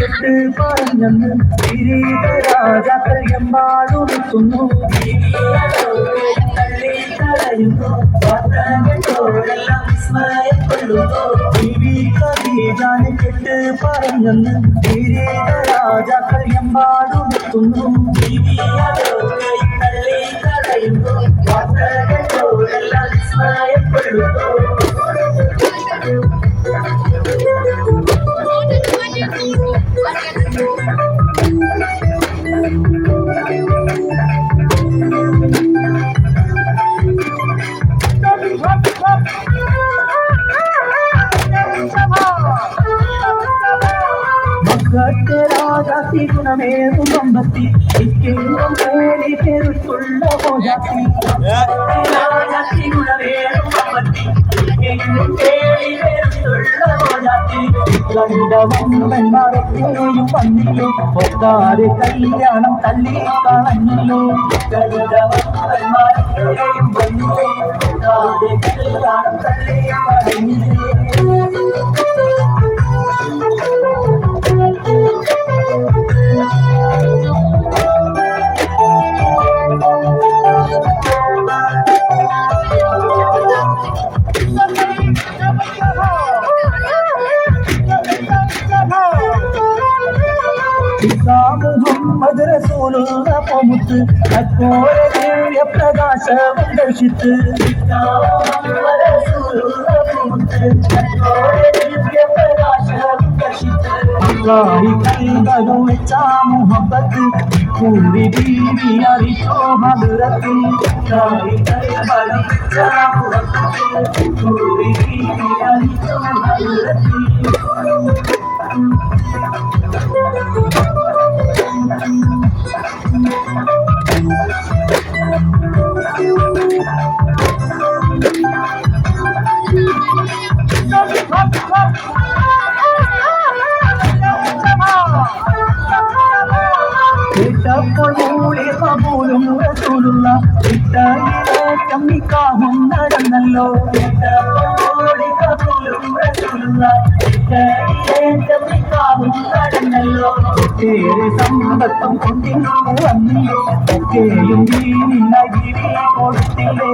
കെട്ട് പറഞ്ഞെന്ന് രാജാക്കൾ എമ്പാടുന്നു കെട്ട് പറഞ്ഞെന്ന് രാജാക്കൾ എമ്പാടുന്നു राजाती गुणमेरु संपत्ति इक्किंगम पेरी पेरुतुल्ल होजाती राजाती गुणमेरु संपत्ति इक्किंगम पेरी पेरुतुल्ल होजाती लंडवम വെൺമാരത്തെയും പന്നിലോ ഒക്കാരെ കല്യാണം തല്ലി കളഞ്ഞല്ലോ ലണ്ടവം വെൺമാരത്തെയും പന്നിലോ ഒക്കാരെ കല്യാണം തല്ലി കളഞ്ഞല്ലോ മുഹമ്മദ് റസൂലുള്ള പൊമുത്ത് അക്കോരെ പ്രകാശവും ദർശിത്ത് വെച്ച മുഹബത്ത് കൂടി ബീവി അറിച്ചോ ഹദ്റത്ത് കൂടി ബീവി അറിച്ചോ ഹദ്റത്ത് കേട്ടപ്പോൾ മൂളി കബൂലും റസൂലുള്ള ഇട്ടയിലേറ്റം നിക്കാഹും നടന്നല്ലോ കേട്ടപ്പോൾ കബൂലും റസൂലുള്ള ഇട്ടയിലേറ്റം നിക്കാഹും നടന്നല്ലോ ഏറെ സമ്പത്തും കൊണ്ടിന്നു വന്നില്ലേ ഒക്കെയും ദീനിന്റെ ജീവി കൊടുത്തില്ലേ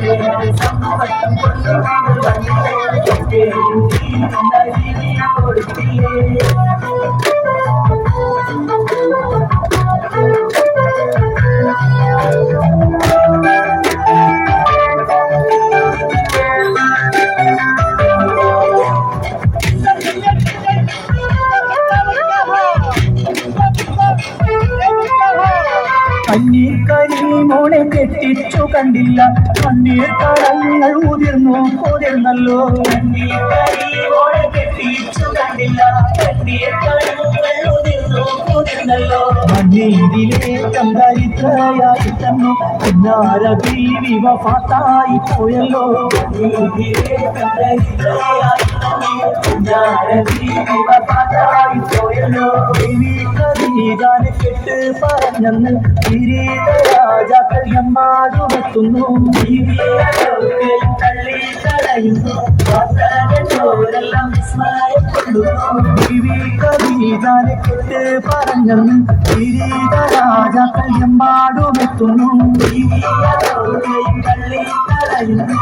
ഏറെ സമ്പത്തും കൊണ്ടിന്നു വന്നില്ലേ ഒക്കെയും ദീനിന്റെ ജീവി കൊടുത്തില്ലേ കരീമോളെ കെട്ടിച്ചു കണ്ടില്ല കണ്ണീർ കടങ്ങൾ ഉതിർന്നല്ലോ കരീമോളെ കെട്ടിച്ചു കണ്ടില്ല കണ്ണീർ കടങ്ങൾ ഉതിർന്നല്ലോ മണ്ണീരിലേറ്റം ദരിദ്രയായി തന്നു പിന്നാര ബീവി വഫാത്തായി പോയല്ലോ മണ്ണീരിലേറ്റം ദരിദ്രയായി തന്നു പിന്നാര ബീവി വഫാത്തായി പോയല്ലോ ഖദീജാനെ കെട്ട് പറഞ്ഞെന്ന് രാജാക്കൾ എമ്പാടുമെത്തുന്നു തള്ളി തടയുന്നു ഖദീജാനെ കെട്ട് പറഞ്ഞെന്ന് രാജാക്കൾ എമ്പാടുമെത്തുന്നു തള്ളി തടയുന്നു